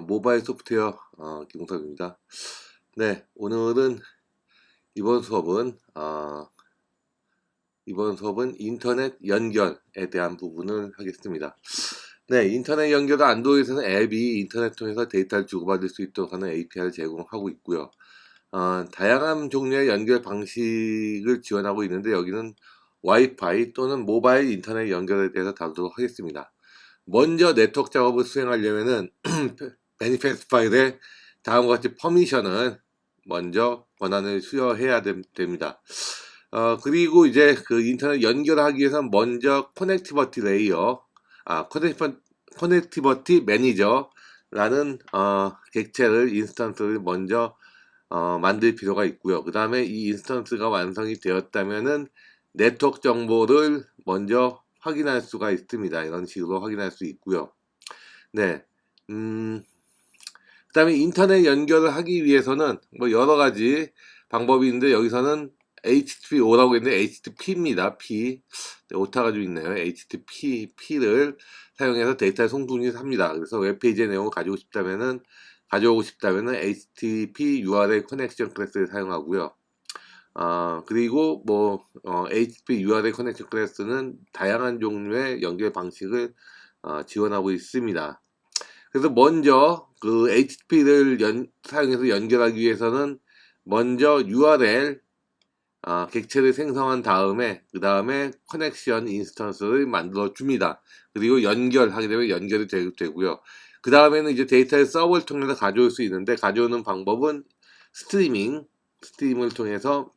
모바일 소프트웨어 김동섭입니다. 네, 오늘은 이번 수업은 인터넷 연결에 대한 부분을 하겠습니다. 네, 인터넷 연결은 안드로이드에서는 앱이 인터넷 통해서 데이터를 주고받을 수 있도록 하는 API를 제공하고 있고요. 다양한 종류의 연결 방식을 지원하고 있는데 여기는 와이파이 또는 모바일 인터넷 연결에 대해서 다루도록 하겠습니다. 먼저 네트워크 작업을 수행하려면은 매니페스트 파일에 다음과 같이 퍼미션을 먼저 권한을 수여해야 됩니다. 그리고 이제 그 인터넷 연결하기 위해서 먼저 커넥티비티 레이어, 커넥티비티 매니저라는 객체를 인스턴스를 먼저 만들 필요가 있고요. 그 다음에 이 인스턴스가 완성이 되었다면은 네트워크 정보를 먼저 확인할 수가 있습니다. 이런 식으로 확인할 수 있고요. 네. 그 다음에 인터넷 연결을 하기 위해서는 뭐 여러 가지 방법이 있는데 여기서는 HTTP5라고 했는데 HTTP입니다. P. 네, 오타가 좀 있네요. HTTP를 사용해서 데이터를 송출합니다. 그래서 웹페이지의 내용을 가져오고 싶다면은 HTTP URL 커넥션 클래스를 사용하고요. 그리고 HTTP URL 커넥션 클래스는 다양한 종류의 연결 방식을 지원하고 있습니다. 그래서 먼저 그 HTTP를 사용해서 연결하기 위해서는 먼저 URL 객체를 생성한 다음에 그 다음에 커넥션 인스턴스를 만들어 줍니다. 그리고 연결하게 되면 연결이 되고요. 그 다음에는 이제 데이터를 서버를 통해서 가져올 수 있는데 가져오는 방법은 스트림을 통해서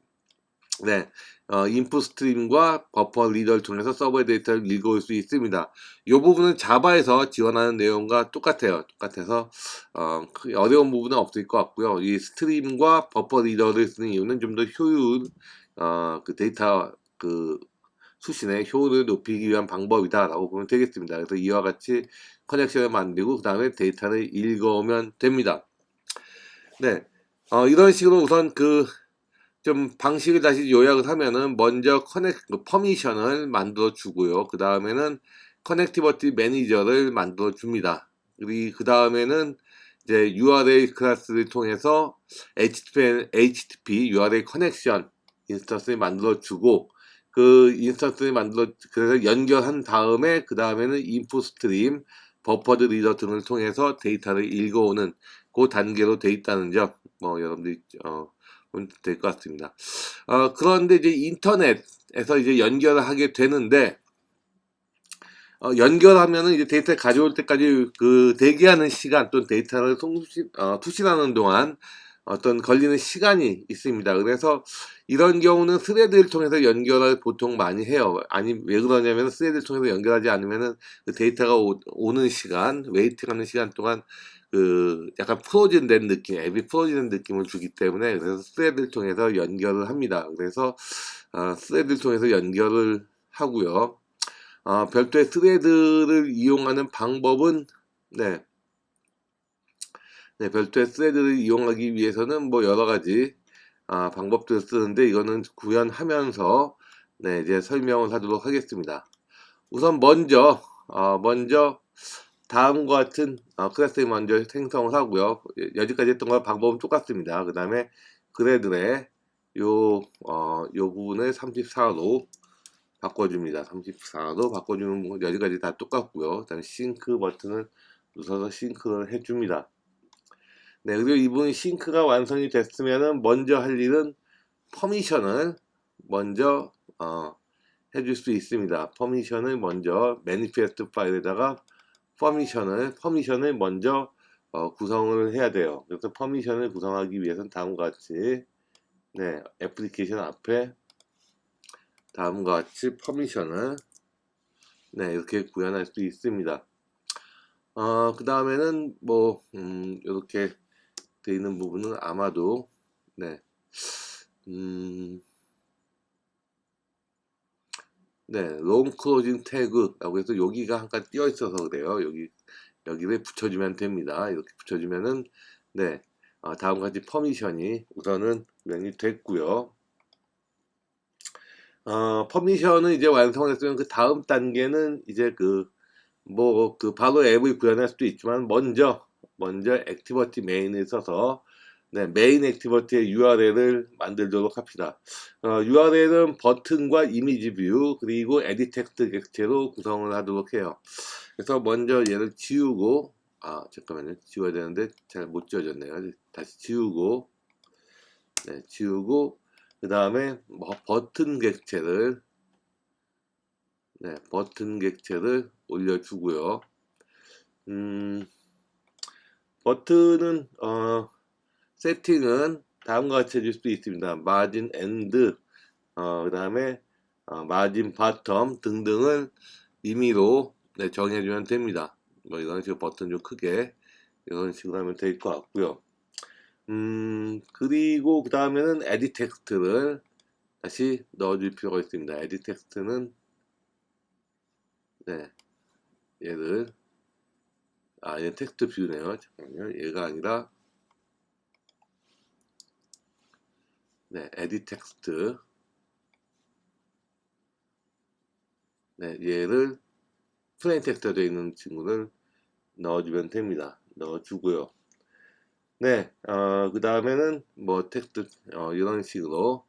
인풋 스트림과 버퍼 리더를 통해서 서버의 데이터를 읽어올 수 있습니다. 이 부분은 자바에서 지원하는 내용과 똑같아서 어려운 부분은 없을 것 같고요. 이 스트림과 버퍼 리더를 쓰는 이유는 좀 더 그 데이터 수신의 효율을 높이기 위한 방법이다라고 보면 되겠습니다. 그래서 이와 같이 커넥션을 만들고 그 다음에 데이터를 읽어오면 됩니다. 네, 이런 식으로 우선 좀 방식을 다시 요약을 하면은 먼저 퍼미션을 만들어 주고요. 그 다음에는 커넥티비티 매니저를 만들어 줍니다. 그리고 그 다음에는 이제 URL 클래스를 통해서 HTTP URL 커넥션 인스턴스를 만들어 주고 그 인스턴스를 그래서 연결한 다음에 그 다음에는 인풋 스트림, 버퍼드 리더 등을 통해서 데이터를 읽어오는 그 단계로 돼 있다는 점, 여러분들이 될 것 같습니다. 그런데 이제 인터넷에서 이제 연결을 하게 되는데, 연결하면은 이제 데이터를 가져올 때까지 대기하는 시간 또는 데이터를 투신하는 동안 어떤 걸리는 시간이 있습니다. 그래서 이런 경우는 스레드를 통해서 연결을 보통 많이 해요. 아니, 왜 그러냐면 스레드를 통해서 연결하지 않으면은 그 데이터가 오는 시간, 웨이팅하는 시간 동안 약간 프로즌된 느낌, 앱이 프로즌된 느낌을 주기 때문에 그래서 스레드를 통해서 연결을 합니다. 그래서 스레드를 통해서 연결을 하고요. 별도의 스레드를 이용하는 방법은 별도의 스레드를 이용하기 위해서는 여러 가지 방법들을 쓰는데 이거는 구현하면서 이제 설명을 하도록 하겠습니다. 우선 먼저 다음과 같은 클래스를 먼저 생성을 하고요. 여기까지 했던 거 방법은 똑같습니다. 그 다음에 그래들의 요 부분을 34로 바꿔줍니다. 34로 바꿔주는 거 여기까지 다 똑같고요. 그 다음에 싱크 버튼을 눌러서 싱크를 해줍니다. 네, 그리고 이 부분 싱크가 완성이 됐으면은 먼저 할 일은 퍼미션을 먼저 해줄 수 있습니다. 퍼미션을 먼저 매니페스트 파일에다가 퍼미션을 먼저 구성을 해야 돼요. 그래서 퍼미션을 구성하기 위해서는 다음과 같이 애플리케이션 앞에 다음과 같이 퍼미션을 이렇게 구현할 수 있습니다. 그 다음에는 이렇게 되어 있는 부분은 아마도 롱 클로징 태그라고 해서 여기가 한 칸 띄어 있어서 그래요. 여기를 붙여주면 됩니다. 이렇게 붙여주면은 다음과 같이 퍼미션이 우선은 구현이 됐고요. 퍼미션은 이제 완성했으면 그 다음 단계는 이제 바로 앱을 구현할 수도 있지만 먼저 먼저 액티버티 메인을 써서 네, 메인 액티버티의 URL을 만들도록 합시다. URL은 버튼과 이미지 뷰 그리고 에디 텍스트 객체로 구성을 하도록 해요. 그래서 먼저 얘를 지우고 잠깐만요. 지워야 되는데 잘 못 지워졌네요. 다시 지우고 네, 지우고 그 다음에 버튼 객체를 버튼 객체를 올려주고요. 버튼은 세팅은 다음과 같이 해줄 수 있습니다. 마진 엔드 그 다음에 마진 바텀 등등을 임의로 정해주면 됩니다. 뭐 이런 식으로 버튼 좀 크게 이런 식으로 하면 될 것 같고요. 그리고 그 다음에는 에디 텍스트를 다시 넣어줄 필요가 있습니다. 에디 텍스트는 얘를 얘 텍스트 뷰네요. 잠깐만요. 얘가 아니라 에디 텍스트 얘를 플레인 텍스트가 되어 있는 친구를 넣어주면 됩니다. 넣어주고요. 그 다음에는 뭐 텍스트 이런 식으로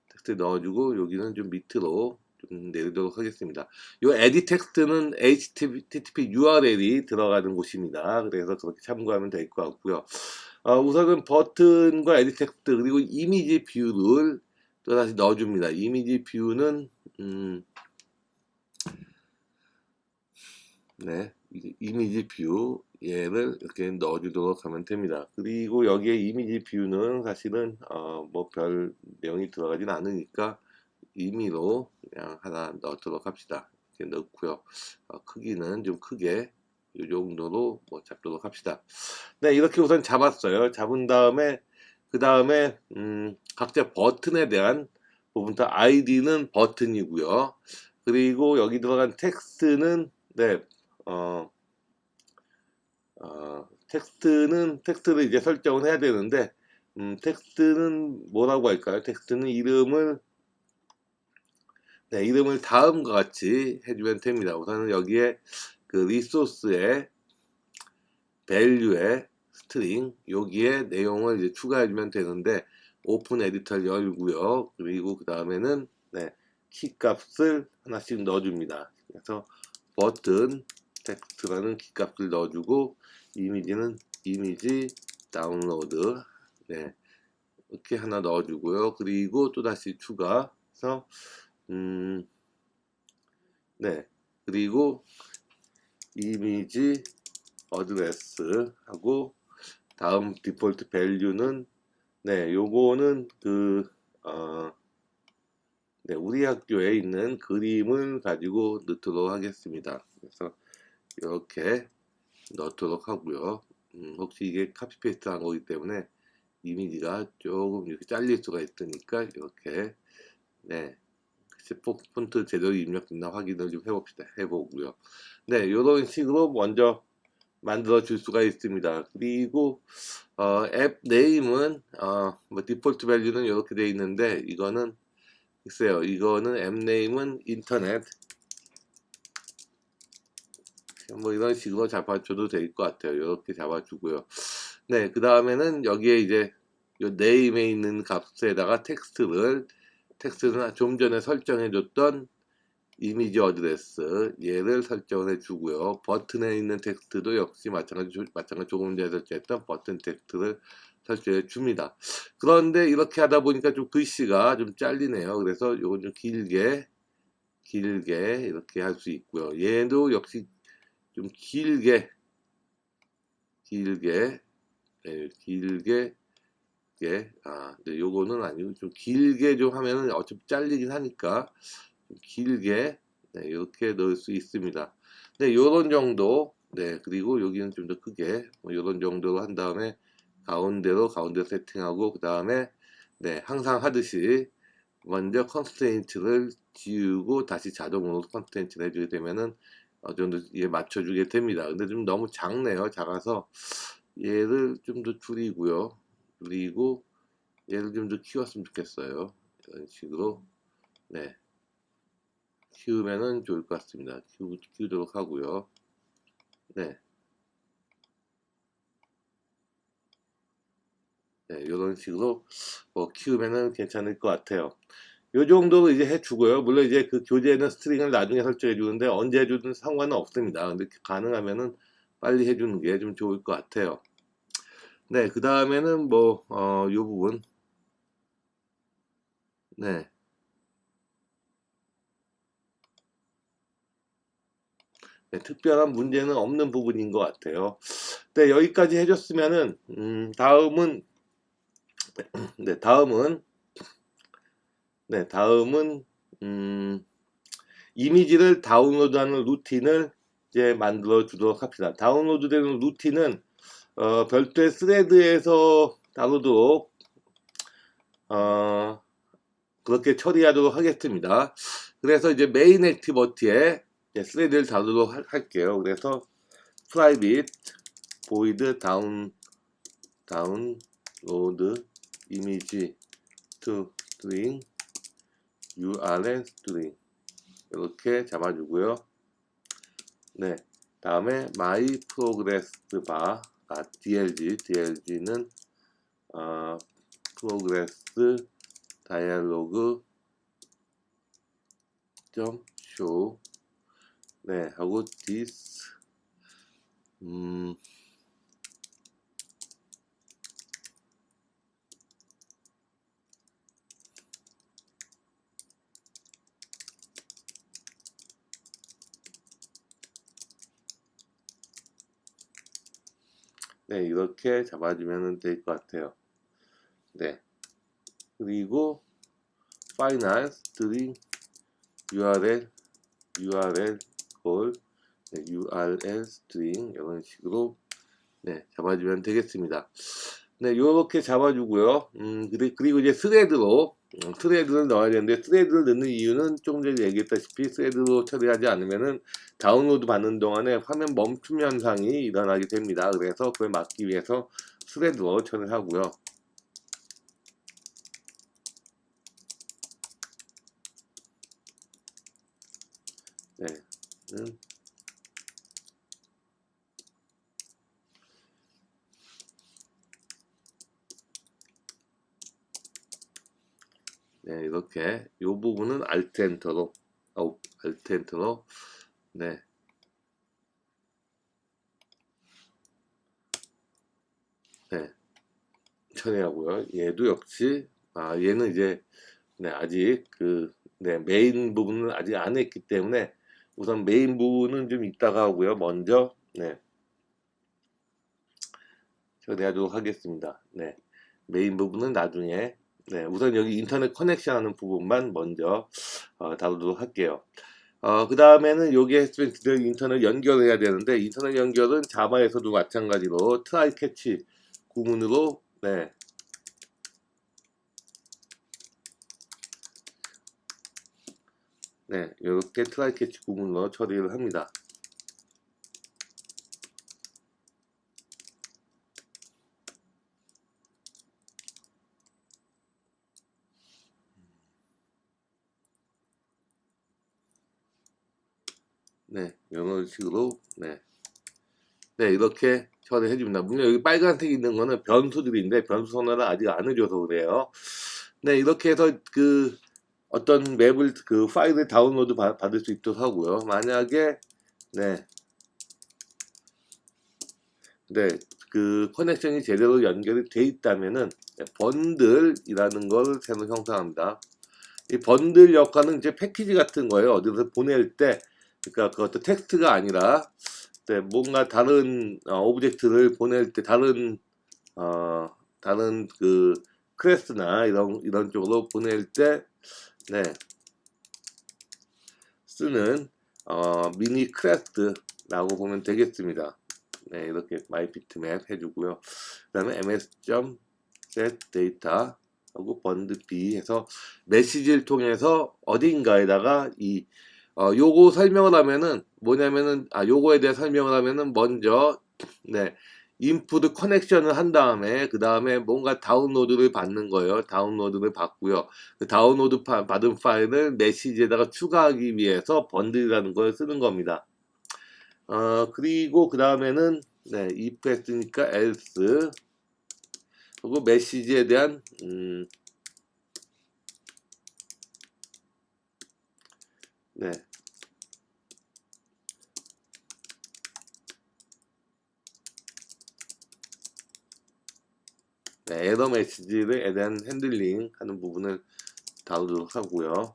텍스트 넣어주고 여기는 좀 밑으로 좀 내리도록 하겠습니다. 이 에디 텍스트는 HTTP URL이 들어가는 곳입니다. 그래서 그렇게 참고하면 될 것 같고요. 우선은 버튼과 에디 텍스트 그리고 이미지 뷰를 또 다시 넣어줍니다. 이미지 뷰는 이미지 뷰 얘를 이렇게 넣어주도록 하면 됩니다. 그리고 여기에 이미지 뷰는 사실은 뭐 별 내용이 들어가진 않으니까 임의로 그냥 하나 넣도록 합시다. 이렇게 넣고요. 크기는 좀 크게 이 정도로 뭐 잡도록 합시다. 이렇게 우선 잡았어요. 잡은 다음에 그 다음에 각자 버튼에 대한 부분부터 아이디는 버튼이고요. 그리고 여기 들어간 텍스트는 텍스트를 이제 설정을 해야 되는데 텍스트는 뭐라고 할까요? 텍스트는 이름을 다음과 같이 해주면 됩니다. 우선은 여기에 그 리소스의 value의 스트링 여기에 내용을 이제 추가해주면 되는데 오픈 에디터를 열고요. 그리고 그 다음에는 키 값을 하나씩 넣어줍니다. 그래서 버튼 텍스트라는 키 값을 넣어주고 이미지는 이미지 다운로드 이렇게 하나 넣어주고요. 그리고 또 다시 추가해서 그리고 이미지 어드레스 하고 다음 디폴트 밸류는 요거는 우리 학교에 있는 그림을 가지고 넣도록 하겠습니다. 그래서 이렇게 넣도록 하고요. 혹시 이게 카피 페이스트 한 거기 때문에 이미지가 조금 이렇게 잘릴 수가 있으니까 이렇게 폰트 제대로 입력됐나 확인을 좀 해보고요. 이런 식으로 먼저 만들어 줄 수가 있습니다. 그리고 앱 네임은 뭐 디폴트 밸류는 이렇게 되어 있는데 이거는 글쎄요. 이거는 앱 네임은 인터넷 뭐 이런 식으로 잡아줘도 될 것 같아요. 이렇게 잡아주고요. 그 다음에는 여기에 이제 요 네임에 있는 값에다가 텍스트는 좀 전에 설정해줬던 이미지 어드레스 얘를 설정을 해주고요. 버튼에 있는 텍스트도 역시 마찬가지 조금 전에 설정했던 버튼 텍스트를 설정해 줍니다. 그런데 이렇게 하다 보니까 좀 글씨가 좀 잘리네요. 그래서 이건 좀 길게 이렇게 할 수 있고요. 얘도 역시 좀 길게 요거는 아니고 좀 길게 좀 하면은 어차피 잘리긴 하니까 좀 길게 이렇게 넣을 수 있습니다. 요런 정도 그리고 여기는 좀 더 크게 요런 정도로 한 다음에 가운데 세팅하고 그 다음에 항상 하듯이 먼저 컨스트레인트를 지우고 다시 자동으로 컨스트레인트를 해주게 되면은 어느 정도 얘 맞춰주게 됩니다. 근데 좀 너무 작네요. 작아서 얘를 좀 더 줄이고요. 그리고 얘를 좀 더 키웠으면 좋겠어요. 이런 식으로 키우면은 좋을 것 같습니다. 키우도록 하고요. 네, 이런 식으로 키우면은 괜찮을 것 같아요. 요 정도로 이제 해주고요. 물론 이제 그 교재는 스트링을 나중에 설정해 주는데 언제 해주든 상관은 없습니다. 근데 가능하면은 빨리 해주는 게 좀 좋을 것 같아요. 네, 그 다음에는 요 부분. 네. 네, 특별한 문제는 없는 부분인 것 같아요. 네, 여기까지 해줬으면은, 네, 다음은, 이미지를 다운로드하는 루틴을 이제 만들어 주도록 합시다. 다운로드되는 루틴은, 별도의 스레드에서 다루도록, 어, 그렇게 처리하도록 하겠습니다. 그래서 이제 메인 액티버티에 스레드를 다루도록 할게요. 그래서 private void download image to string url string 이렇게 잡아주고요. 네, 다음에 my progress bar DLG는 progress dialog show 네 하고 this 네 이렇게 잡아주면 될 것 같아요. 네 그리고 final string url call 네, url string 이런 식으로 네 잡아주면 되겠습니다. 네 요렇게 잡아주고요. 그리고 이제 스레드를 넣어야 되는데 스레드를 넣는 이유는 조금 전에 얘기했다시피 스레드로 처리하지 않으면은 다운로드 받는 동안에 화면 멈춤 현상이 일어나게 됩니다. 그래서 그걸 막기 위해서 스레드로 처리를 하고요. 네, 네 이렇게 요 부분은 Alt 엔터로 네. 네. 처리하고요. 얘도 역시 얘는 이제 네, 아직 메인 부분을 아직 안 했기 때문에 우선 메인 부분은 좀 이따가 하고요. 먼저 네. 처리하도록 하겠습니다. 네. 메인 부분은 나중에 네, 우선 여기 인터넷 커넥션 하는 부분만 먼저 다루도록 할게요. 그 다음에는 여기 했으면 그대로 인터넷 연결해야 되는데 인터넷 연결은 자바에서도 마찬가지로 트라이 캐치 구문으로 네, 네, 이렇게 트라이 캐치 구문으로 처리를 합니다. 네, 이런 식으로 네, 이렇게 처리해 줍니다. 물론 여기 빨간색 있는 거는 변수들인데 변수 선언을 아직 안 해줘서 그래요. 네, 이렇게 해서 어떤 맵을 파일을 다운로드 받을 수 있도록 하고요. 만약에 네, 커넥션이 제대로 연결이 돼 있다면은 번들이라는 걸 새로 형성합니다. 이 번들 역할은 이제 패키지 같은 거예요. 어디서 보낼 때, 그러니까 그것도 텍스트가 아니라 네, 뭔가 다른 오브젝트를 보낼 때 다른 클래스나 이런 쪽으로 보낼 때 네, 쓰는 미니 클래스라고 보면 되겠습니다. 네, 이렇게 myBitmap 해주고요. 그 다음에 ms.setData 하고 번드 B 해서 메시지를 통해서 어딘가에다가 요거 설명을 하면은 뭐냐면은 요거에 대해 설명을 하면은 먼저 네 인풋 커넥션을 한 다음에 그 다음에 뭔가 다운로드를 받는 거예요. 다운로드를 받고요. 그 다운로드 받은 파일을 메시지에다가 추가하기 위해서 번들이라는 걸 쓰는 겁니다. 그리고 그 다음에는 네 if 했으니까 else 그리고 메시지에 대한 네. 네, 에러 메시지에 대한 핸들링 하는 부분을 다루도록 하고요.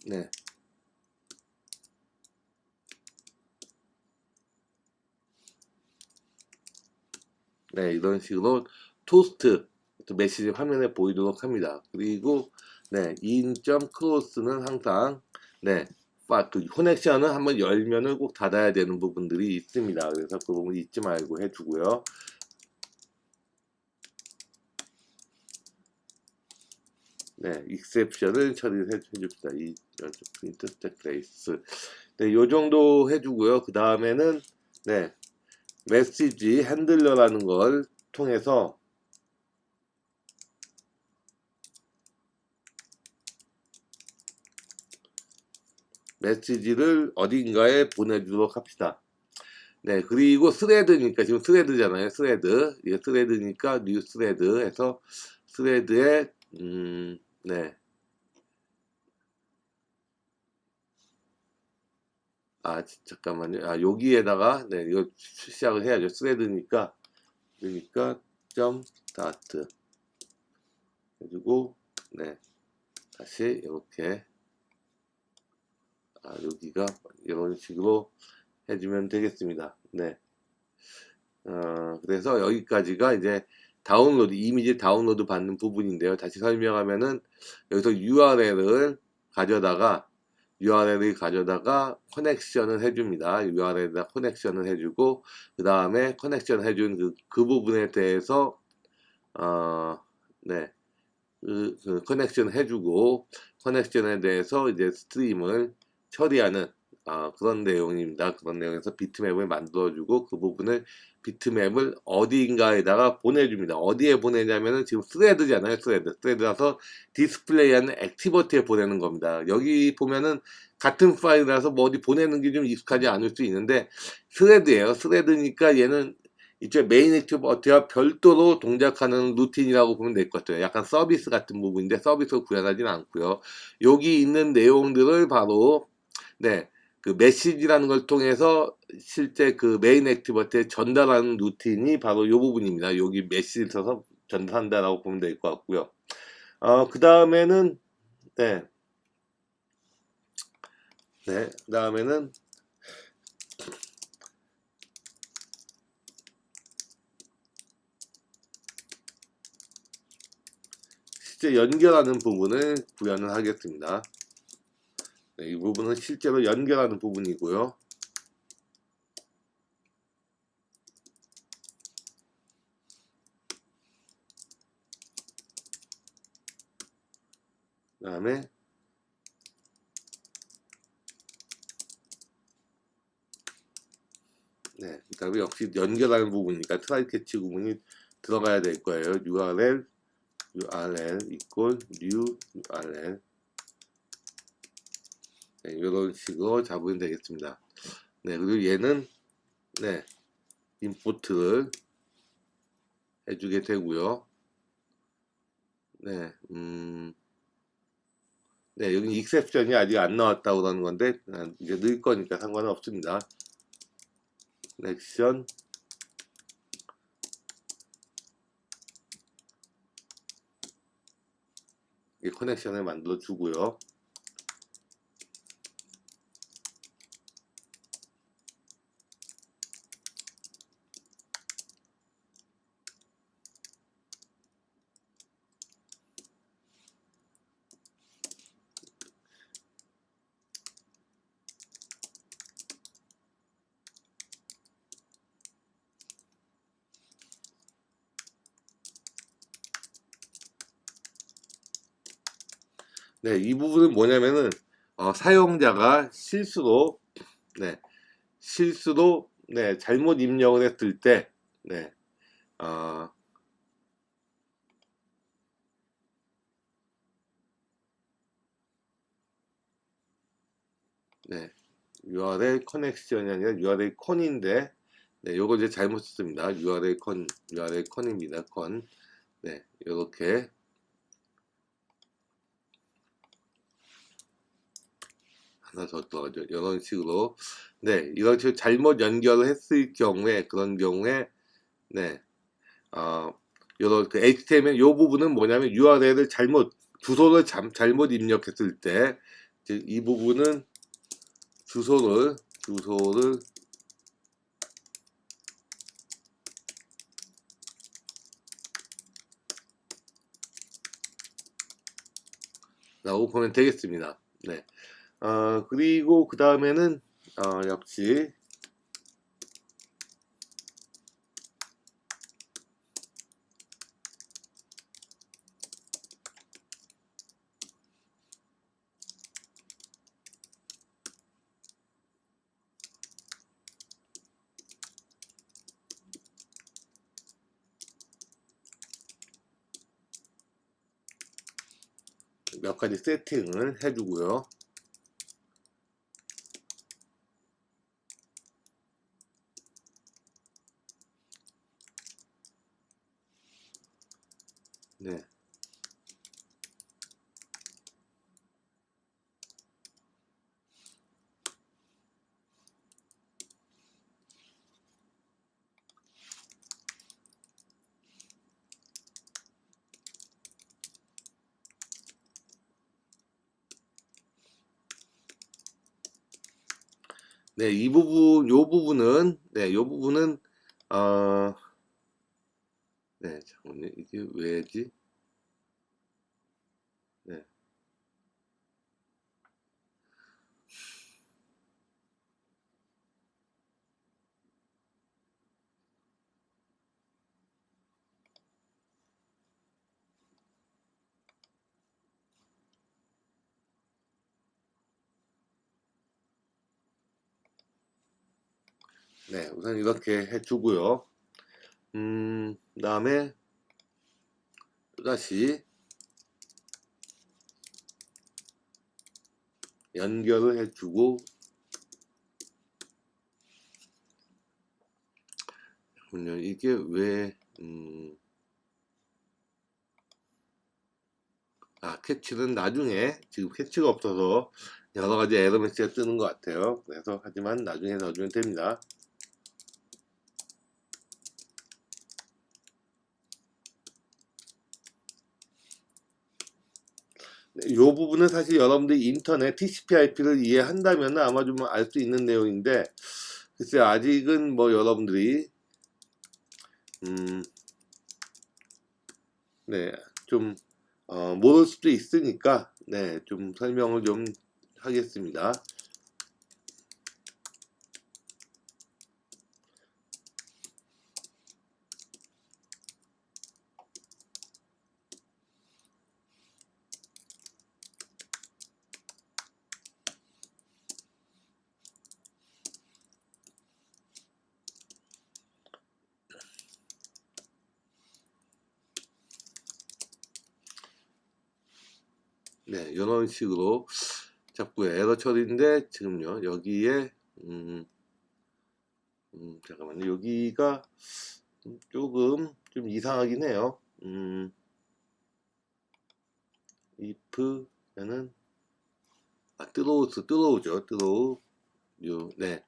네. 네, 이런 식으로 토스트 메시지 화면에 보이도록 합니다. 그리고 네, in.close는 항상 네, 그 커넥션을 한번 열면은 꼭 닫아야 되는 부분들이 있습니다. 그래서 그 부분 잊지 말고 해주고요. 네, exception을 처리해 줍시다. 이 print place. 네, 요 정도 해주고요. 그 다음에는 네, 메시지 핸들러라는 걸 통해서 메시지를 어딘가에 보내주도록 합시다. 네, 그리고 스레드니까 지금 스레드잖아요. 스레드. 이게 스레드니까 뉴 스레드 해서 스레드에 네. 아, 잠깐만요. 아, 여기에다가 네, 이거 시작을 해야죠. 스레드니까 그러니까 점 스타트 해주고 네. 다시 이렇게 여기가 이런 식으로 해주면 되겠습니다. 네. 그래서 여기까지가 이제 다운로드, 이미지 다운로드 받는 부분인데요. 다시 설명하면은 여기서 URL을 가져다가 커넥션을 해줍니다. URL에다 커넥션을 해주고, 그 다음에 커넥션 해준 그 부분에 대해서, 네. 그 커넥션 해주고, 커넥션에 대해서 이제 스트림을 처리하는 그런 내용입니다. 그런 내용에서 비트맵을 만들어주고 그 부분을 비트맵을 어디인가에다가 보내줍니다. 어디에 보내냐면은 지금 스레드잖아요. 스레드라서 디스플레이하는 액티버트에 보내는 겁니다. 여기 보면은 같은 파일이라서 뭐 어디 보내는 게 좀 익숙하지 않을 수 있는데 스레드예요. 스레드니까 얘는 이쪽 메인 액티버트와 별도로 동작하는 루틴이라고 보면 될 것 같아요. 약간 서비스 같은 부분인데 서비스로 구현하지는 않고요. 여기 있는 내용들을 바로 네, 그 메시지라는 걸 통해서 실제 그 메인 액티버트에 전달하는 루틴이 바로 이 부분입니다. 여기 메시지를 써서 전달한다라고 보면 될 것 같고요. 그 다음에는 네, 그 다음에는 실제 연결하는 부분을 구현을 하겠습니다. 네, 이 부분은 실제로 연결하는 부분이고요. 그 다음에 네, 그 다음에 역시 연결하는 부분이니까 트라이 캐치 부분이 들어가야 될 거예요. URL equal new URL 네, 이런 식으로 잡으면 되겠습니다. 네, 그리고 얘는 네, 임포트를 해주게 되고요. 네, 네, 여기 익셉션이 아직 안 나왔다고 그러는 건데 이제 넣을 거니까 상관은 없습니다. 액션 이 커넥션을 만들어 주고요. 네, 이 부분은 뭐냐면은 사용자가 네, 실수로 네, 잘못 입력을 했을 때 네, 어, 네, URL 커넥션이 아니라 URL con인데, 네, 요거 이제 잘못 썼습니다. URL con입니다. con. 네, 요렇게 하나 더 들어가죠. 이런 식으로. 네, 이런 식으로 잘못 연결을 했을 경우에, 그런 경우에, 네, 요런 그 HTML 요 부분은 뭐냐면 URL을 주소를 잘못 입력했을 때, 즉, 이 부분은 주소를 라고 보면 되겠습니다. 네. 그리고 그 다음에는, 역시, 몇 가지 세팅을 해주고요. 네. 네, 요 부분은, 어, 네, 잠깐만요. 이게 왜지? 네. 네, 우선 이렇게 해주고요. 그다음에 또다시 연결을 해주고, 잠깐만요. 이게 왜, 캐치는 나중에, 지금 캐치가 없어서 여러 가지 에러 메시지가 뜨는 것 같아요. 그래서, 하지만 나중에 넣어주면 됩니다. 네, 이 부분은 사실 여러분들이 인터넷 TCP/IP를 이해한다면 아마 좀 알 수 있는 내용인데, 글쎄 아직은 뭐 여러분들이 네, 좀 모를 수도 있으니까 네, 좀 설명을 좀 하겠습니다. 네, 이런 식으로 자꾸 에러 처리인데 지금요 여기에 잠깐만요. 여기가 조금 좀 이상하긴 해요. if는 뜨로우죠. 네,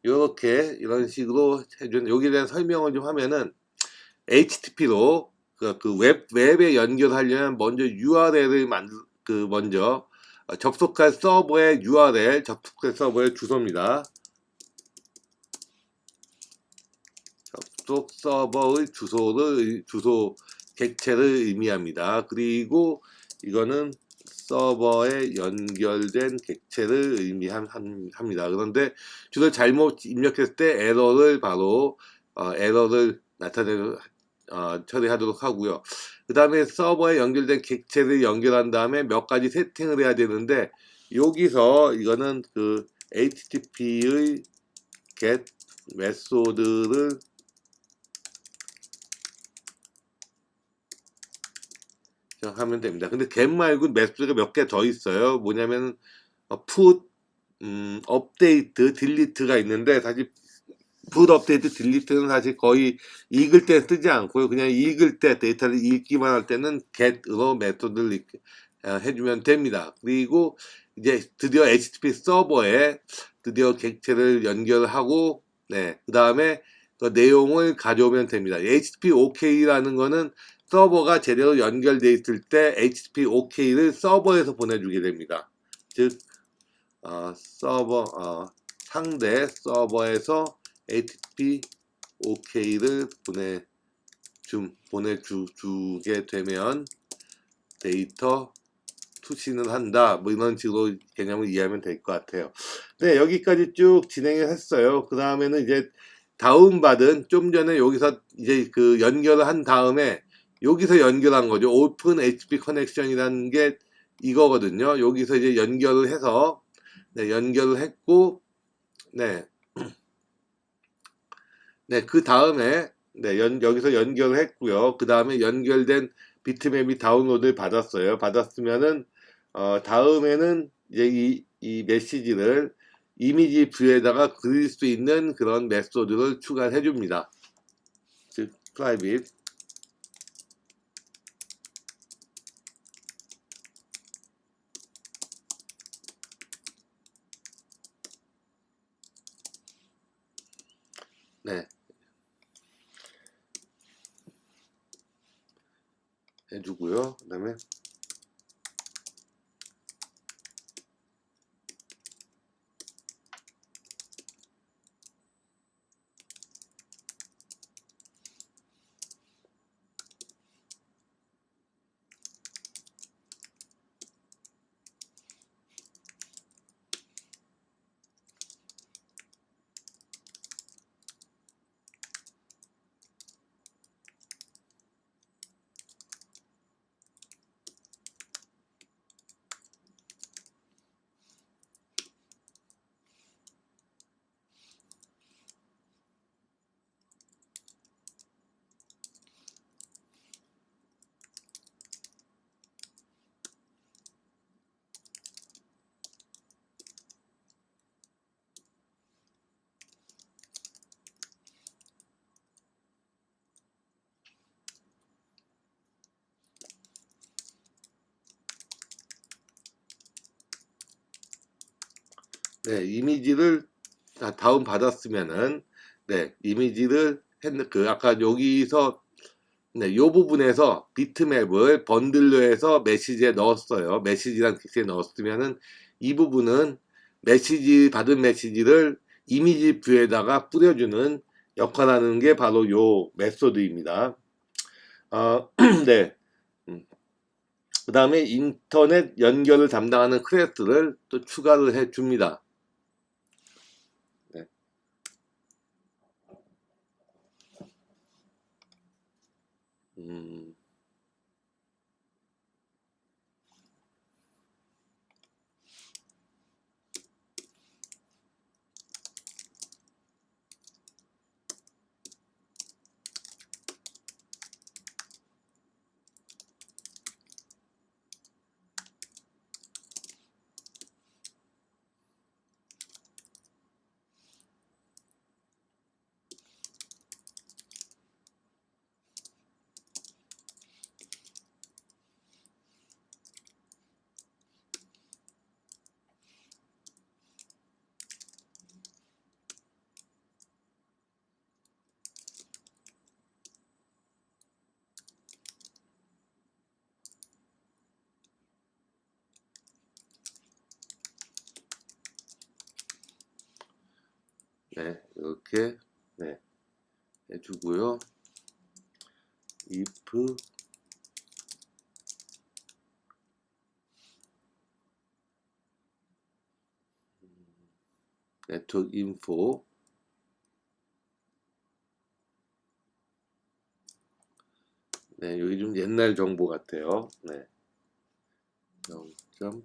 이렇게 이런 식으로 해준 여기에 대한 설명을 좀 하면은 HTTP로 그 웹에 연결하려면 먼저 URL을 먼저 접속할 서버의 URL, 접속할 서버의 주소입니다. 접속 서버의 주소 객체를 의미합니다. 그리고 이거는 서버에 연결된 객체를 의미합니다. 그런데 주소 잘못 입력했을 때 에러를 처리하도록 하고요. 그 다음에 서버에 연결된 객체를 연결한 다음에 몇 가지 세팅을 해야 되는데 여기서 이거는 그 HTTP의 get 메소드를 하면 됩니다. 근데 get 말고 메소드가 몇 개 더 있어요. 뭐냐면 put 업데이트, 딜리트가 있는데, 사실 풋 업데이트, 딜리트는 사실 거의 읽을 때 쓰지 않고요. 그냥 읽을 때, 데이터를 읽기만 할 때는 get으로 메소드를 해주면 됩니다. 그리고 이제 드디어 HTTP 서버에 드디어 객체를 연결하고, 네, 그 다음에 그 내용을 가져오면 됩니다. HTTP OK라는 거는 서버가 제대로 연결되어 있을 때 HTTP OK를 서버에서 보내주게 됩니다. 즉, 상대 서버에서 HTTP OK를 보내주게 되면 데이터 투신을 한다. 뭐 이런 식으로 개념을 이해하면 될 것 같아요. 네, 여기까지 쭉 진행을 했어요. 그 다음에는 이제 다운받은, 좀 전에 여기서 이제 그 연결을 한 다음에 여기서 연결한 거죠. 오픈 HTTP 커넥션이라는 게 이거거든요. 여기서 이제 연결을 해서, 네, 연결을 했고, 네, 네, 그 다음에, 네, 여기서 연결을 했고요. 그 다음에 연결된 비트맵이 다운로드를 받았어요. 받았으면은, 다음에는 이제 이 메시지를 이미지 뷰에다가 그릴 수 있는 그런 메소드를 추가해 줍니다. 즉, private. 네, 해주고요. 그 다음에, 네, 이미지를 다운 받았으면은, 네, 이미지를 아까 여기서, 네, 요 부분에서 비트맵을 번들로 해서 메시지에 넣었어요. 메시지랑 텍스트에 넣었으면은 이 부분은 받은 메시지를 이미지 뷰에다가 뿌려주는 역할하는 게 바로 요 메소드입니다. 네. 그 다음에 인터넷 연결을 담당하는 클래스를 또 추가를 해 줍니다. 네. 음, 네, 이렇게, 네, 해주고요. if network info, 네, 여기 좀 옛날 정보 같아요. 네, 0점,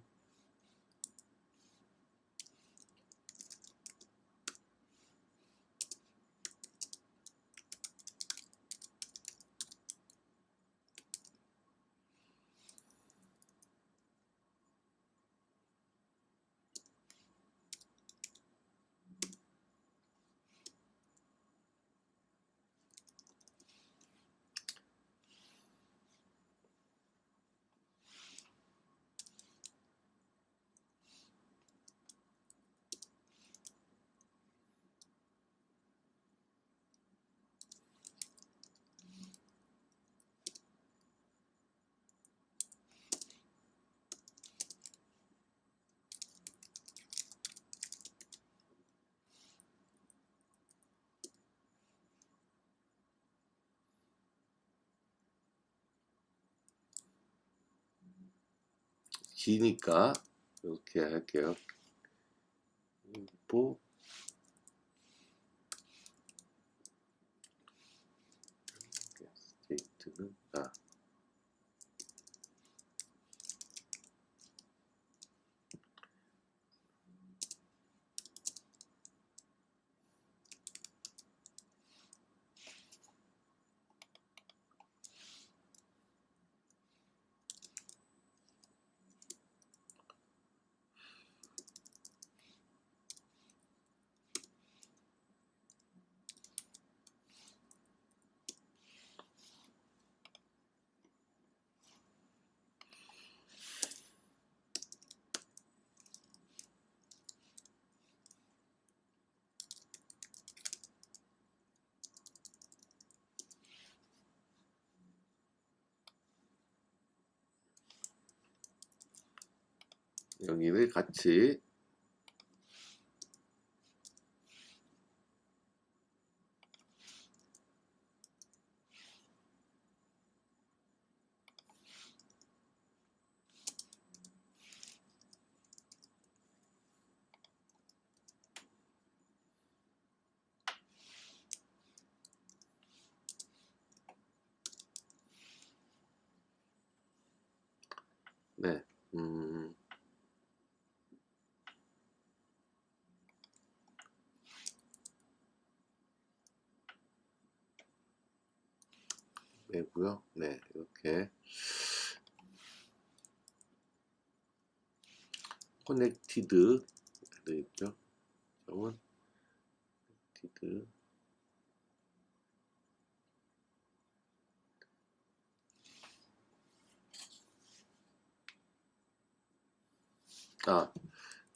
기니까 이렇게 할게요. info state는 여기를 같이 네, 되고요. 네, 이렇게 커넥티드 되겠죠. 저건 커넥티드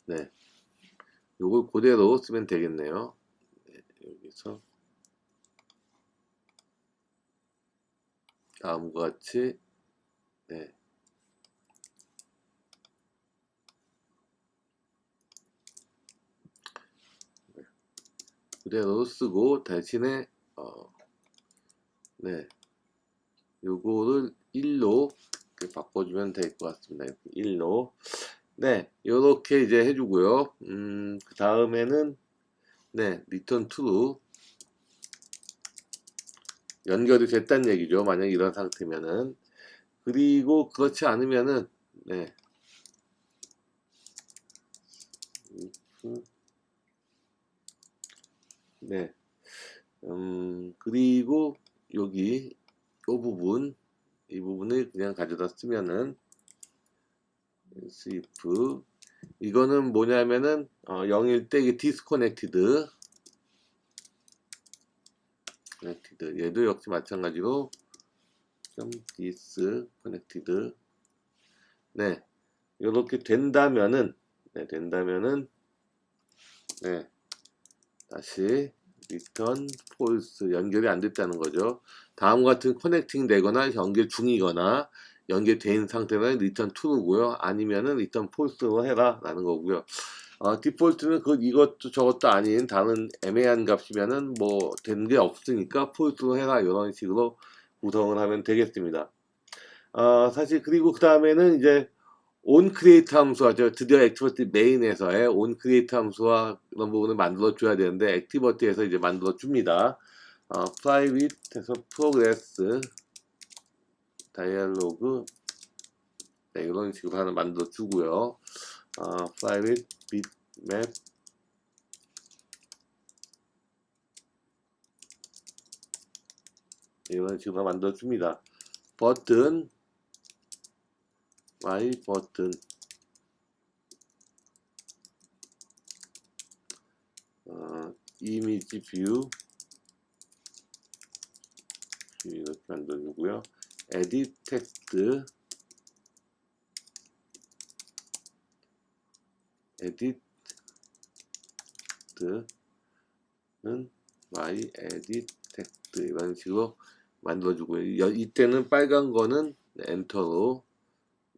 네, 요걸 그대로 쓰면 되겠네요. 네, 여기서 다음과 같이 네, 그대로 쓰고 대신에 네, 요거를 1로 바꿔주면 될 것 같습니다. 이렇게 1로 네, 요렇게 이제 해주고요. 그 다음에는 네, return to 연결이 됐다는 얘기죠. 만약 이런 상태면은. 그리고 그렇지 않으면은 네, 네, 그리고 여기 요 부분 이 부분을 그냥 가져다 쓰면은 if 이거는 뭐냐면은 0일 때 이게 disconnected 얘도 역시 마찬가지로 disconnected 네, 이렇게 된다면은 네, 다시 return false 연결이 안 됐다는 거죠. 다음 같은 커넥팅 되거나 연결 중이거나 연결된 상태는 return true고요. 아니면은 return false로 해라 라는 거고요. 디폴트는 이것도 저것도 아닌 다른 애매한 값이면은 뭐 된 게 없으니까 false로 해라 이런 식으로 구성을 하면 되겠습니다. 사실 그리고 그 다음에는 이제 onCreate 함수가 드디어 액티버티 메인에서의 onCreate 함수와 그런 부분을 만들어 줘야 되는데 액티버티에서 이제 만들어 줍니다. private에서 progress dialog 네, 이런 식으로 하나 만들어 주고요. private bitmap 이런 식으로 만들어 줍니다. 버튼 my 버튼 image view 이렇게 만들어주고요. edit text edit는 my edit text 이런 식으로 만들어주고요. 이때는 빨간 거는 엔터로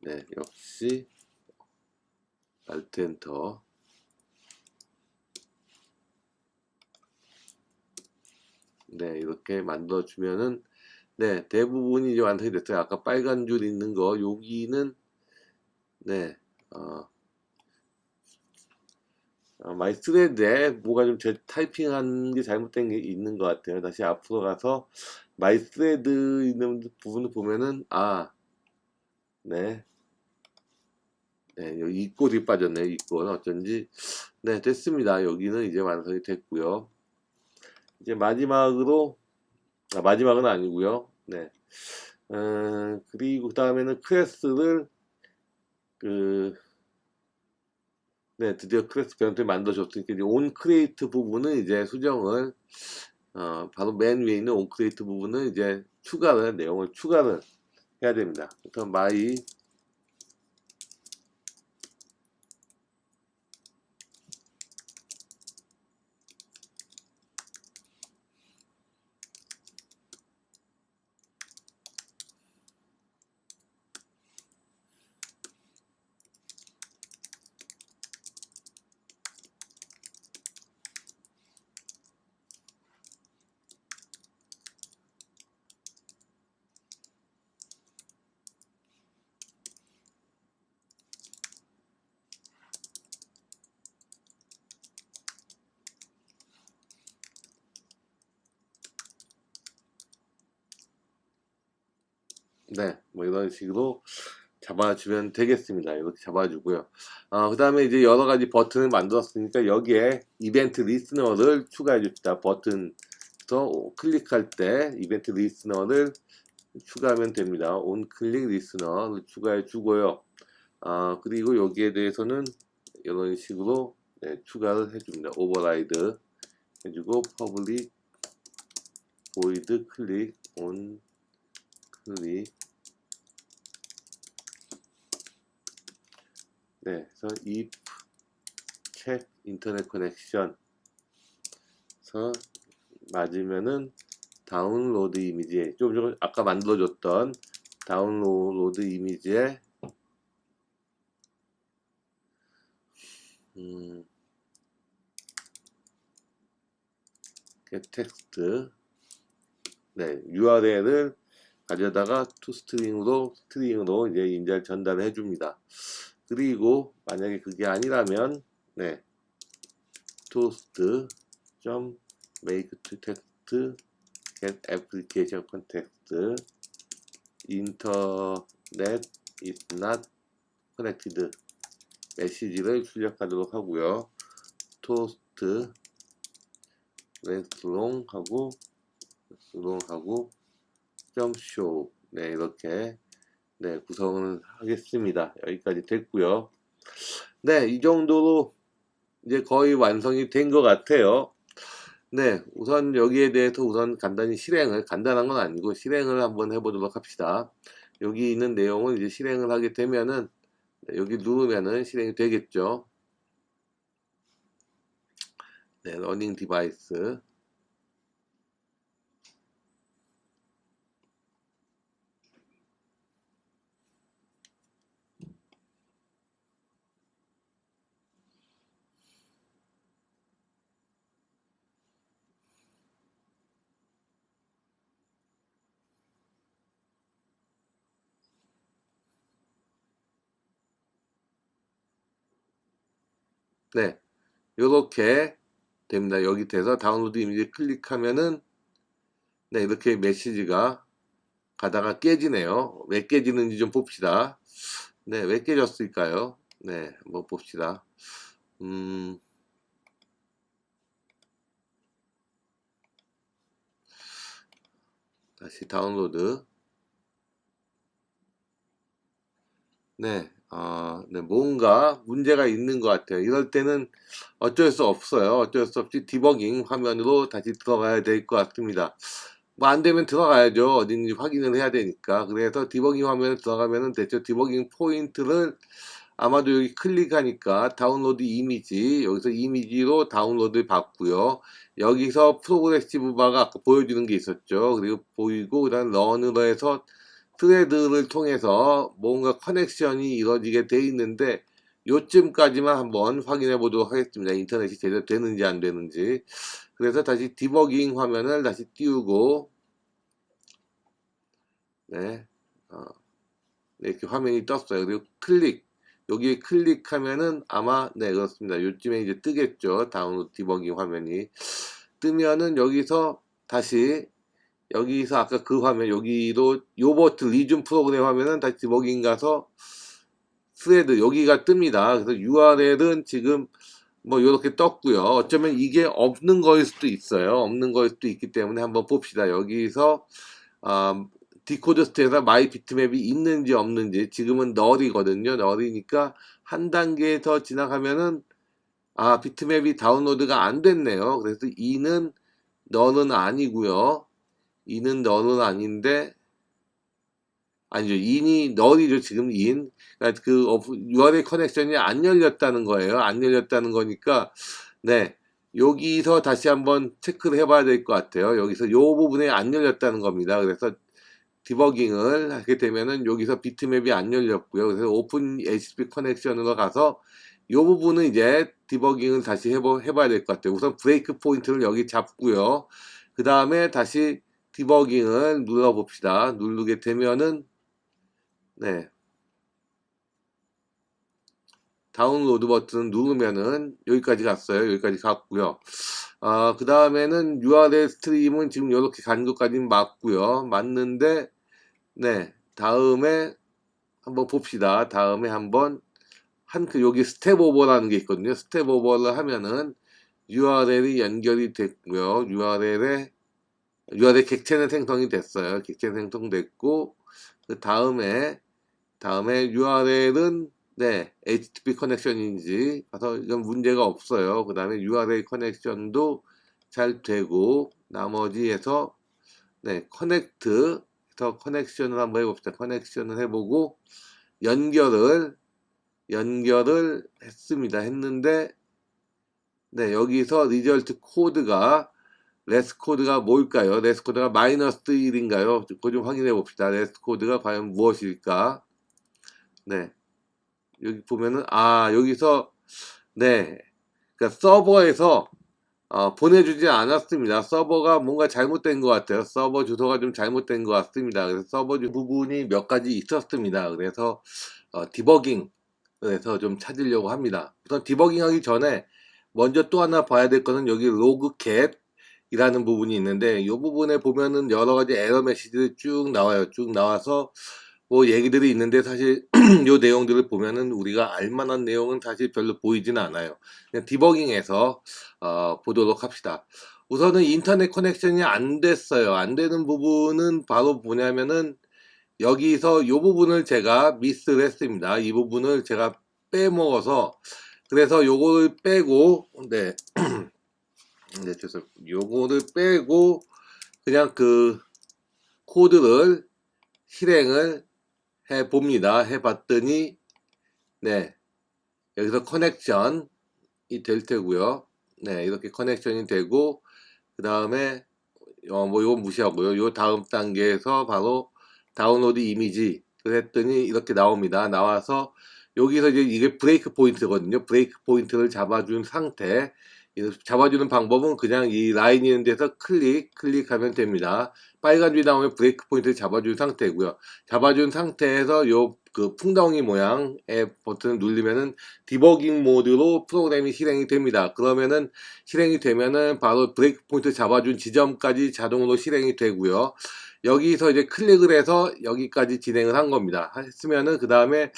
네, 역시 Alt 엔터 네, 이렇게 만들어주면은 네, 대부분이 이제 완성이 됐어요. 아까 빨간 줄 있는 거 여기는 네, 어, 마이 스레드에 뭐가 좀 타이핑한 게 잘못된 게 있는 것 같아요. 다시 앞으로 가서 마이 스레드 있는 부분을 보면은 네, 네, 여기 이 꼴이 빠졌네요. 이 꼴 어쩐지. 네, 됐습니다. 여기는 이제 완성이 됐고요. 이제 마지막으로 마지막은 아니고요. 네, 그리고 그 다음에는 클래스를 그 네, 드디어 클래스 변형을 만들어줬으니까 이제 온 크리에이트 부분은 이제 수정을 바로 맨 위에 있는 온 크리에이트 부분은 이제 내용을 추가를 해야 됩니다. 그래서 마이 네, 뭐 이런 식으로 잡아주면 되겠습니다. 이렇게 잡아주고요. 그 다음에 이제 여러 가지 버튼을 만들었으니까 여기에 이벤트 리스너를 추가해 줍시다. 버튼에서 클릭할 때 이벤트 리스너를 추가하면 됩니다. 온 클릭 리스너를 추가해 주고요. 그리고 여기에 대해서는 이런 식으로 네, 추가를 해줍니다. 오버라이드 해주고 퍼블릭 보이드 클릭 온 클릭 네, 그래서 if check 인터넷 커넥션 서 맞으면은 다운로드 이미지에 좀 전에 아까 만들어줬던 다운로드 이미지에 텍스트 네, URL을 가져다가 스트링으로 이제 인자를 전달을 해줍니다. 그리고 만약에 그게 아니라면 네, toast make to text get application context internet is not connected 메시지를 출력하도록 하고요. toast long 하고 show 네 이렇게 네 구성을 하겠습니다. 여기까지 됐고요. 네, 이 정도로 이제 거의 완성이 된 것 같아요. 네, 우선 여기에 대해서 우선 간단한 건 아니고 실행을 한번 해보도록 합시다. 여기 있는 내용을 이제 실행을 하게 되면은 여기 누르면은 실행이 되겠죠. 네, 러닝 디바이스 네, 요렇게 됩니다. 여기 돼서 다운로드 이미지 클릭하면은 네, 이렇게 메시지가 가다가 깨지네요. 왜 깨지는지 좀 봅시다. 네, 왜 깨졌을까요? 네, 한번 봅시다. 다시 다운로드. 네, 네, 뭔가 문제가 있는 것 같아요. 이럴 때는 어쩔 수 없어요. 어쩔 수 없이 디버깅 화면으로 다시 들어가야 될 것 같습니다. 뭐 안 되면 들어가야죠. 어딘지 확인을 해야 되니까. 그래서 디버깅 화면에 들어가면은 대체 디버깅 포인트를 아마도 여기 클릭하니까 다운로드 이미지, 여기서 이미지로 다운로드 받고요. 여기서 프로그레시브 바가 아까 보여주는 게 있었죠. 그리고 보이고, 그 다음 런으로 해서 스레드를 통해서 뭔가 커넥션이 이루어지게 돼 있는데, 요쯤까지만 한번 확인해 보도록 하겠습니다. 인터넷이 제대로 되는지 안 되는지. 그래서 다시 디버깅 화면을 다시 띄우고, 네, 이렇게 화면이 떴어요. 그리고 클릭. 여기에 클릭하면은 아마 네 그렇습니다. 요즘에 이제 뜨겠죠. 다운로드 디버깅 화면이 뜨면은 여기서 다시 여기서 아까 그 화면 여기도 요 버튼 리준 프로그램 화면은 다시 디버깅 가서 스레드 여기가 뜹니다. 그래서 URL은 지금 뭐 이렇게 떴고요. 어쩌면 이게 없는 거일 수도 있어요. 없는 거일 수도 있기 때문에 한번 봅시다. 여기서 디코드 스테이에서 마이 비트맵이 있는지 없는지 지금은 널이거든요. 널이니까 한 단계 더 지나가면은 비트맵이 다운로드가 안 됐네요. 그래서 이는 널은 아니고요. 이는 널은 아닌데 아니죠. 인이 널이죠. 지금 인. 그러니까 그 URL 커넥션이 안 열렸다는 거예요. 안 열렸다는 거니까 네. 여기서 다시 한번 체크를 해봐야 될 것 같아요. 여기서 요 부분에 안 열렸다는 겁니다. 그래서 디버깅을 하게 되면은 여기서 비트맵이 안 열렸고요. 그래서 오픈 HTTP 커넥션으로 가서 요 부분은 이제 디버깅을 다시 해봐야 될 것 같아요. 우선 브레이크 포인트를 여기 잡고요. 그 다음에 다시 디버깅을 눌러봅시다. 누르게 되면은 네. 다운로드 버튼 누르면은 여기까지 갔어요. 여기까지 갔고요. 그 다음에는 URL 스트림은 지금 이렇게 간 것까지는 맞고요. 맞는데 네. 다음에 한번 봅시다. 다음에 한번 여기 스텝 오버라는 게 있거든요. 스텝 오버를 하면은 URL이 연결이 됐고요. URL 객체는 생성이 됐어요. 객체 생성됐고 그 다음에 URL은 네, HTTP 커넥션인지 가서 이건 문제가 없어요. 그 다음에 URL 커넥션도 잘 되고 나머지에서 네, 커넥션을 한번 해봅시다. 커넥션을 해보고 연결을 했습니다. 했는데 네, 여기서 리절트 코드가 레스 코드가 뭘까요? 레스 코드가 마이너스 1인가요? 그거 좀 확인해 봅시다. 레스 코드가 과연 무엇일까? 네. 여기 보면은 여기서 네. 그러니까 서버에서 보내주지 않았습니다. 서버가 뭔가 잘못된 것 같아요. 서버 주소가 좀 잘못된 것 같습니다. 그래서 서버 부분이 몇 가지 있었습니다. 그래서 디버깅 그래서 좀 찾으려고 합니다. 우선 디버깅 하기 전에 먼저 또 하나 봐야 될 거는 여기 로그캣 이라는 부분이 있는데 이 부분에 보면은 여러 가지 에러 메시지들이 쭉 나와요. 쭉 나와서 뭐 얘기들이 있는데 사실 요 내용들을 보면은 우리가 알만한 내용은 사실 별로 보이지는 않아요. 그냥 디버깅해서 보도록 합시다. 우선은 인터넷 커넥션이 안 됐어요. 안 되는 부분은 바로 뭐냐면은 여기서 요 부분을 제가 미스를 했습니다. 이 부분을 제가 빼먹어서 그래서 요거를 빼고 네, 요거를 빼고 그냥 그 코드를 실행을 해 봅니다. 해 봤더니 네, 여기서 커넥션이 될 테고요. 네, 이렇게 커넥션이 되고 그 다음에 뭐 이건 무시하고요. 요 다음 단계에서 바로 다운로드 이미지 했더니 이렇게 나옵니다. 나와서 여기서 이제 이게 브레이크 포인트거든요. 브레이크 포인트를 잡아준 상태. 잡아주는 방법은 그냥 이 라인 있는 데서 클릭하면 됩니다. 빨간 줄이 나오면 브레이크 포인트를 잡아준 상태고요. 잡아준 상태에서 요 그 풍덩이 모양의 버튼을 누르면은 디버깅 모드로 프로그램이 실행이 됩니다. 그러면은 실행이 되면은 바로 브레이크 포인트 잡아준 지점까지 자동으로 실행이 되고요. 여기서 이제 클릭을 해서 여기까지 진행을 한 겁니다. 했으면은 그 다음에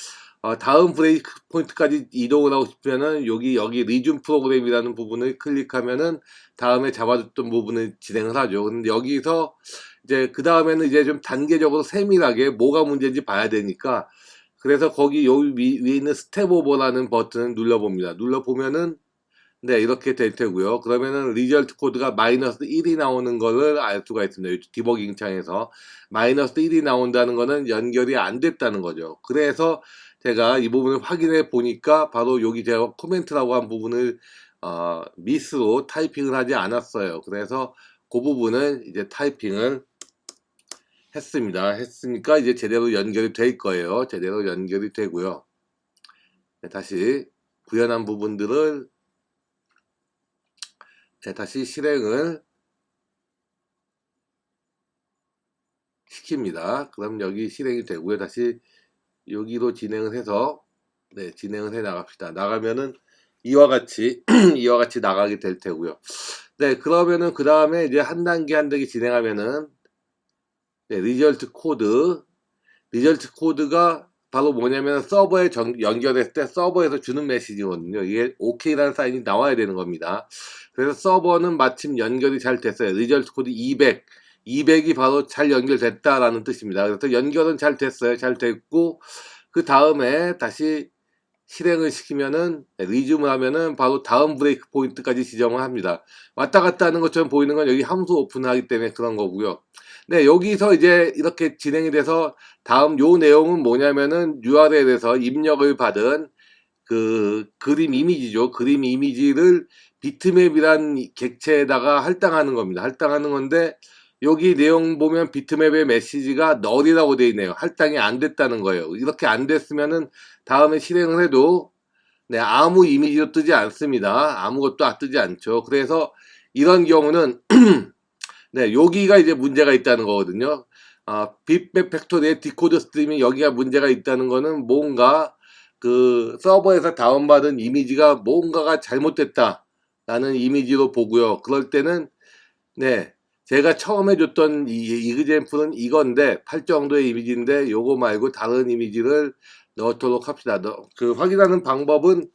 다음 브레이크 포인트까지 이동을 하고 싶으면은 여기 리준 프로그램이라는 부분을 클릭하면은 다음에 잡아줬던 부분을 진행을 하죠. 근데 여기서 이제 그 다음에는 이제 좀 단계적으로 세밀하게 뭐가 문제인지 봐야 되니까 그래서 거기 여기 위에 있는 스텝 오버라는 버튼을 눌러봅니다. 눌러보면은 네, 이렇게 될 테고요. 그러면은 리절트 코드가 마이너스 1이 나오는 거를 알 수가 있습니다. 디버깅 창에서 마이너스 1이 나온다는 거는 연결이 안 됐다는 거죠. 그래서 제가 이 부분을 확인해 보니까 바로 여기 제가 코멘트라고 한 부분을 미스로 타이핑을 하지 않았어요. 그래서 그 부분은 이제 타이핑을 했습니다. 했으니까 이제 제대로 연결이 될 거예요. 제대로 연결이 되고요. 네, 다시 구현한 부분들을 다시 실행을 시킵니다. 그럼 여기 실행이 되고요. 다시 여기로 진행을 해서 네, 진행을 해 나갑시다. 나가면은 이와 같이 이와 같이 나가게 될 테고요. 네, 그러면은 그 다음에 이제 한 단계 한 단계 진행하면은 네, 리절트 코드가 바로 뭐냐면 서버에 연결했을 때 서버에서 주는 메시지거든요. 이게 OK라는 사인이 나와야 되는 겁니다. 그래서 서버는 마침 연결이 잘 됐어요. 리절트 코드 200이 바로 잘 연결됐다라는 뜻입니다. 그래서 연결은 잘 됐어요. 잘 됐고 그 다음에 다시 실행을 시키면은 리즘을 하면은 바로 다음 브레이크 포인트까지 지정을 합니다. 왔다 갔다 하는 것처럼 보이는 건 여기 함수 오픈하기 때문에 그런 거고요. 네, 여기서 이제 이렇게 진행이 돼서 다음 요 내용은 뭐냐면은 URL에서 입력을 받은 그 그림 이미지죠. 그림 이미지를 비트맵이란 객체에다가 할당하는 겁니다. 할당하는 건데 여기 내용 보면 비트맵의 메시지가 널이라고 되어 있네요. 할당이 안 됐다는 거예요. 이렇게 안 됐으면은 다음에 실행을 해도 네, 아무 이미지도 뜨지 않습니다. 아무것도 뜨지 않죠. 그래서 이런 경우는 네, 여기가 이제 문제가 있다는 거거든요. 빅맵 팩토리의 디코드 스트리밍 여기가 문제가 있다는 거는 뭔가 그 서버에서 다운받은 이미지가 뭔가가 잘못됐다라는 이미지로 보고요. 그럴 때는 네, 제가 처음에 줬던 이 이그젠플은 이건데 8 정도의 이미지인데 요거 말고 다른 이미지를 넣도록 합시다. 그 확인하는 방법은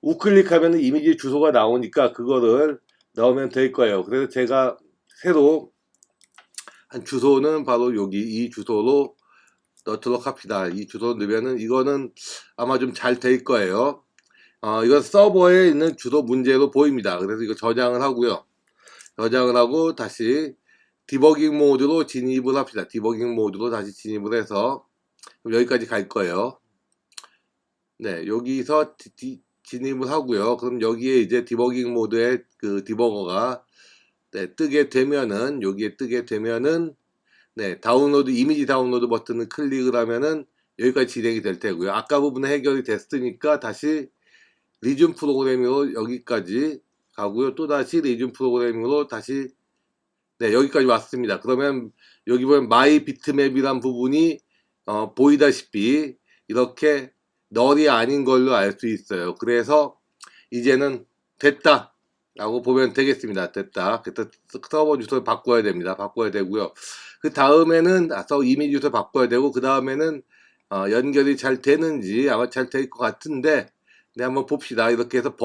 우클릭하면 이미지 주소가 나오니까 그거를 넣으면 될 거예요. 그래서 제가 새로 한 주소는 바로 여기 이 주소로 넣도록 합시다. 이 주소 넣으면은 이거는 아마 좀 잘 될 거예요. 이건 서버에 있는 주소 문제로 보입니다. 그래서 이거 저장을 하고요. 저장을 하고 다시 디버깅 모드로 진입을 합시다. 디버깅 모드로 다시 진입을 해서 여기까지 갈 거예요. 네, 여기서 진입을 하고요. 그럼 여기에 이제 디버깅 모드에 그 디버거가 네, 뜨게 되면은 여기에 뜨게 되면은 네, 다운로드 이미지 다운로드 버튼을 클릭을 하면은 여기까지 진행이 될 테고요. 아까 부분은 해결이 됐으니까 다시 리즘 프로그래밍으로 여기까지 가고요. 또 다시 리즘 프로그래밍으로 다시 네, 여기까지 왔습니다. 그러면 여기 보면 마이 비트맵이란 부분이 보이다시피 이렇게 널이 아닌 걸로 알 수 있어요. 그래서 이제는 됐다 라고 보면 되겠습니다. 됐다. 그래서 서버 주소를 바꿔야 됩니다. 바꿔야 되고요. 그 다음에는 이미지 주소 바꿔야 되고 그 다음에는 연결이 잘 되는지 아마 잘 될 것 같은데 네, 한번 봅시다. 이렇게 해서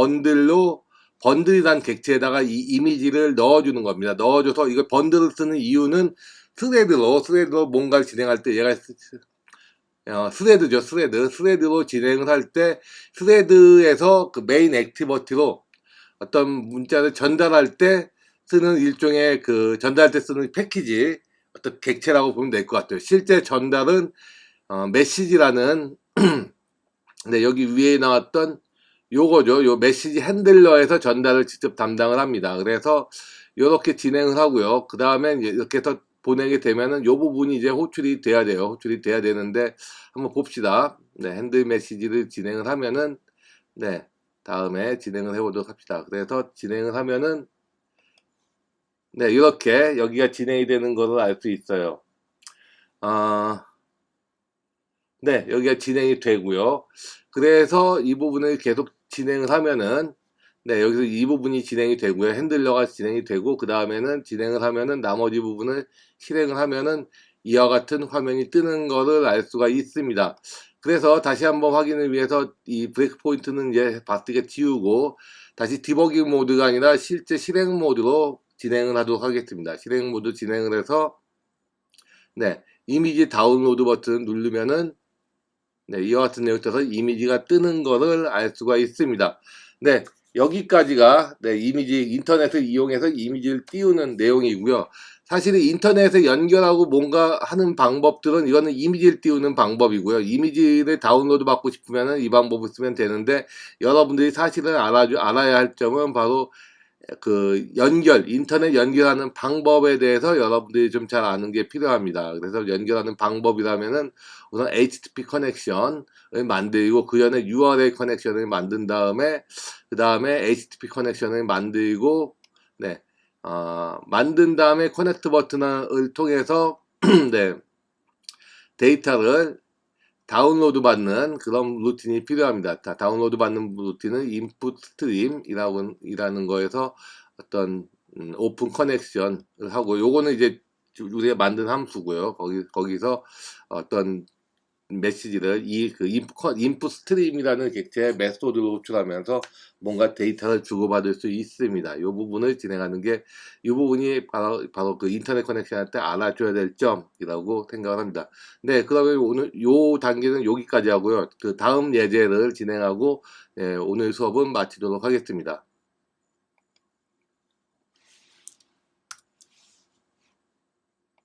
번들이란 객체에다가 이 이미지를 넣어주는 겁니다. 넣어줘서 이걸 번들을 쓰는 이유는 스레드로 뭔가를 진행할 때 얘가 스레드죠. 스레드로 진행을 할 때 스레드에서 그 메인 액티버티로 어떤 문자를 전달할 때 쓰는 일종의 그 전달할 때 쓰는 패키지 어떤 객체라고 보면 될 것 같아요. 실제 전달은 메시지라는 네, 여기 위에 나왔던 요거죠. 요 메시지 핸들러에서 전달을 직접 담당을 합니다. 그래서 이렇게 진행을 하고요. 그 다음에 이렇게 해서 보내게 되면은 요 부분이 이제 호출이 돼야 돼요. 호출이 돼야 되는데 한번 봅시다. 네, 핸들 메시지를 진행을 하면은 네, 다음에 진행을 해보도록 합시다. 그래서 진행을 하면은 네, 이렇게 여기가 진행이 되는 것을 알 수 있어요. 네, 여기가 진행이 되고요. 그래서 이 부분을 계속 진행을 하면은 네, 여기서 이 부분이 진행이 되고요. 핸들러가 진행이 되고 그 다음에는 진행을 하면은 나머지 부분을 실행을 하면은 이와 같은 화면이 뜨는 것을 알 수가 있습니다. 그래서 다시 한번 확인을 위해서 이 브레이크 포인트는 이제 바스틱에 지우고 다시 디버깅 모드가 아니라 실제 실행 모드로 진행을 하도록 하겠습니다. 실행 모드 진행을 해서 네, 이미지 다운로드 버튼 누르면은 네, 이와 같은 내용이 떠서 이미지가 뜨는 것을 알 수가 있습니다. 네, 여기까지가 네, 인터넷을 이용해서 이미지를 띄우는 내용이고요. 사실은 인터넷에 연결하고 뭔가 하는 방법들은 이거는 이미지를 띄우는 방법이고요. 이미지를 다운로드 받고 싶으면 이 방법을 쓰면 되는데 여러분들이 사실은 알아야 할 점은 바로 그 인터넷 연결하는 방법에 대해서 여러분들이 좀 잘 아는 게 필요합니다. 그래서 연결하는 방법이라면은 우선 HTTP 커넥션을 만들고 그 전에 URL 커넥션을 만든 다음에 그 다음에 HTTP 커넥션을 만들고 네, 만든 다음에 커넥트 버튼을 통해서 네, 데이터를 다운로드 받는 그런 루틴이 필요합니다. 다운로드 받는 루틴은 인풋 스트림이라고 이라는 거에서 어떤 오픈 커넥션을 하고, 요거는 이제 우리가 만든 함수고요. 거기서 어떤 메시지를 그 인풋 스트림이라는 객체의 메소드로 호출하면서 뭔가 데이터를 주고받을 수 있습니다. 이 부분을 진행하는 게, 이 부분이 바로 그 인터넷 커넥션 할 때 알아줘야 될 점이라고 생각을 합니다. 네, 그러면 오늘 요 단계는 여기까지 하고요. 그 다음 예제를 진행하고, 오늘 수업은 마치도록 하겠습니다.